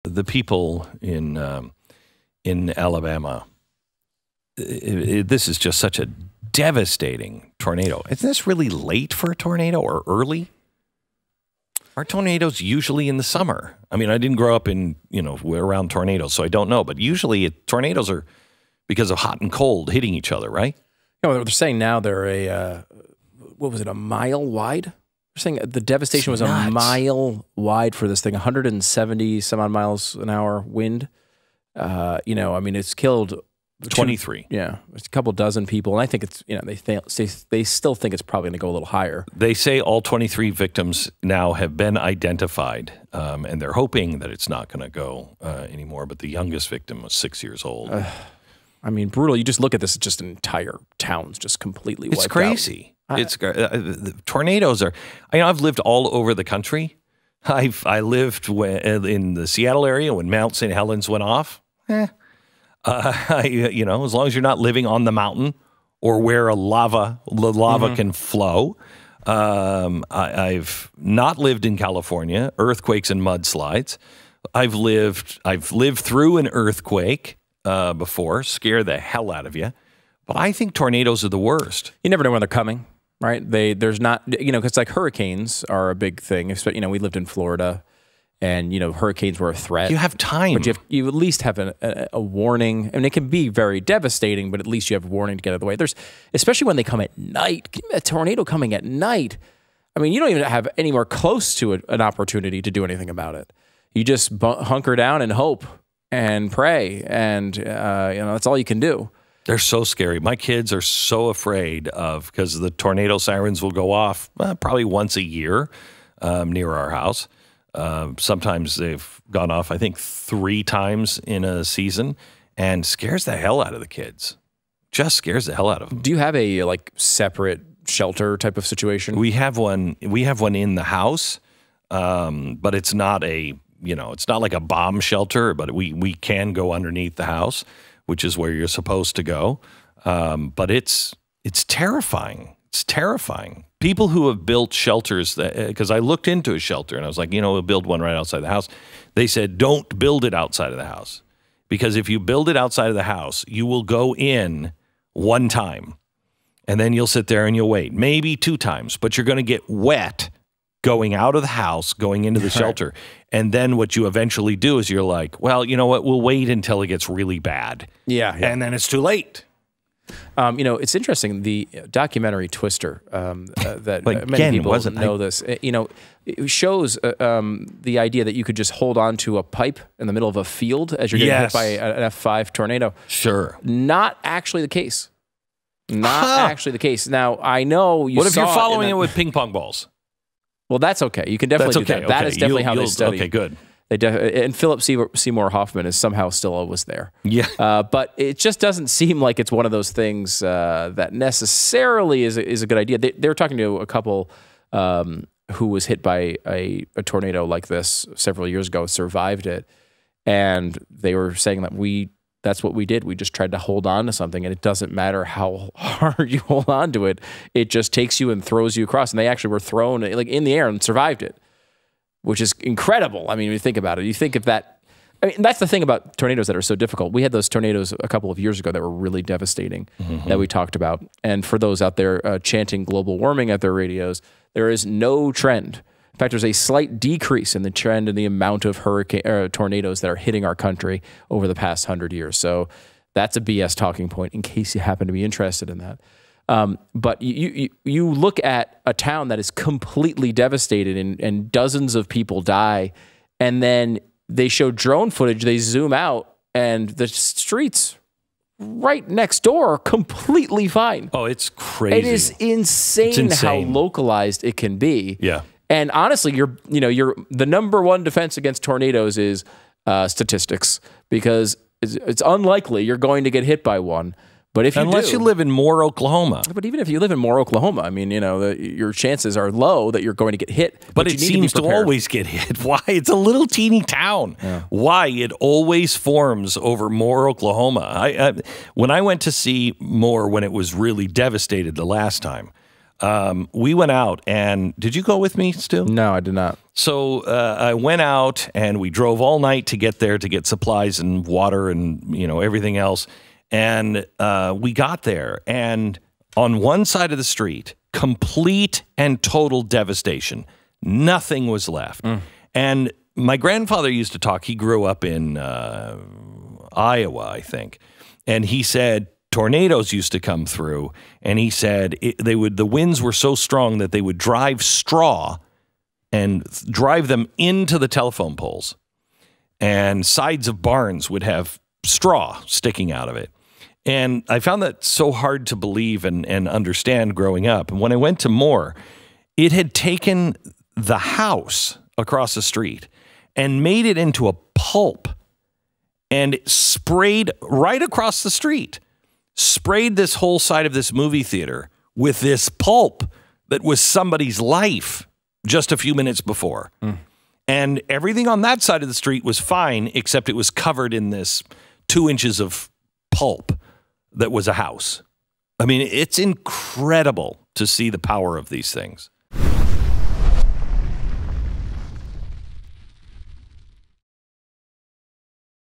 the people in Alabama, this is just such a devastating tornado. Isn't this really late for a tornado or early? Are tornadoes usually in the summer? I mean, I didn't grow up in, around tornadoes, so I don't know. But usually tornadoes are because of hot and cold hitting each other, right? Yeah, they're saying now they're a mile wide? They're saying the devastation was a mile wide for this thing, 170 some odd miles an hour wind. It's killed 23. It's a couple dozen people, and I think it's they still think it's probably going to go a little higher. They say all 23 victims now have been identified, and they're hoping that it's not going to go anymore. But the youngest victim was 6 years old. Brutal. You just look at this; just entire towns just completely wiped out. It's crazy. Tornadoes are. I've lived all over the country. I lived in the Seattle area when Mount St. Helens went off. As long as you're not living on the mountain or where the lava can flow. I've not lived in California, earthquakes and mudslides. I've lived through an earthquake before, scare the hell out of you. But I think tornadoes are the worst. You never know when they're coming, right? There's not, because like hurricanes are a big thing. We lived in Florida. And, hurricanes were a threat. You have time. But you at least have a warning. I mean, it can be very devastating, but at least you have a warning to get out of the way. Especially when they come at night. A tornado coming at night. I mean, you don't even have anywhere close to an opportunity to do anything about it. You just hunker down and hope and pray. And, that's all you can do. They're so scary. My kids are so afraid because the tornado sirens will go off probably once a year near our house. Sometimes they've gone off, I think, 3 times in a season, and scares the hell out of the kids. Just scares the hell out of them. Do you have a separate shelter type of situation? We have one. We have one in the house, but it's not it's not like a bomb shelter. But we can go underneath the house, which is where you're supposed to go. But it's terrifying. It's terrifying. People who have built shelters, because I looked into a shelter and I was like, we'll build one right outside the house. They said, don't build it outside of the house. Because if you build it outside of the house, you will go in one time and then you'll sit there and you'll wait. Maybe 2 times, but you're going to get wet going out of the house, going into the shelter. And then what you eventually do is you're like, well, you know what? We'll wait until it gets really bad. Yeah. And then it's too late. It's interesting. The documentary Twister that many people know this. It shows the idea that you could just hold on to a pipe in the middle of a field as you're getting hit by an F5 tornado. Sure, not actually the case. Actually the case. Now I know you. What if you're following it with ping pong balls? Well, that's okay. You can definitely do that. That is definitely how they study. Okay, good. And Philip Seymour Hoffman is somehow still always there. Yeah. But it just doesn't seem like it's one of those things that necessarily is a good idea. They were talking to a couple who was hit by a tornado like this several years ago, survived it. And they were saying that that's what we did. We just tried to hold on to something, and it doesn't matter how hard you hold on to it. It just takes you and throws you across. And they actually were thrown in the air and survived it, which is incredible. I mean, when you think about it, you think of that. I mean, that's the thing about tornadoes that are so difficult. We had those tornadoes a couple of years ago that were really devastating that we talked about. And for those out there chanting global warming at their radios, there is no trend. In fact, there's a slight decrease in the trend in the amount of tornadoes that are hitting our country over the past 100 years. So that's a BS talking point in case you happen to be interested in that. But you look at a town that is completely devastated and dozens of people die, and then they show drone footage, they zoom out, and the streets right next door are completely fine. Oh, it's crazy. It is insane how localized it can be. Yeah. And honestly, the number one defense against tornadoes is statistics, because it's unlikely you're going to get hit by one. But if unless you live in Moore, Oklahoma. But even if you live in Moore, Oklahoma, I mean, your chances are low that you're going to get hit. But it seems to always get hit. Why? It's a little teeny town. Yeah. Why? It always forms over Moore, Oklahoma. When I went to see Moore when it was really devastated the last time, we went out, and did you go with me, Stu? No, I did not. So I went out, and we drove all night to get there to get supplies and water and everything else. And we got there, and on one side of the street, complete and total devastation. Nothing was left. And my grandfather used to talk. He grew up in Iowa, I think, and he said tornadoes used to come through, and he said the winds were so strong that they would drive straw and drive them into the telephone poles, and sides of barns would have straw sticking out of it. And I found that so hard to believe and understand growing up. And when I went to Moore, it had taken the house across the street and made it into a pulp and sprayed right across the street, sprayed this whole side of this movie theater with this pulp that was somebody's life just a few minutes before. And everything on that side of the street was fine, except it was covered in this 2 inches of pulp that was a house. I mean, it's incredible to see the power of these things.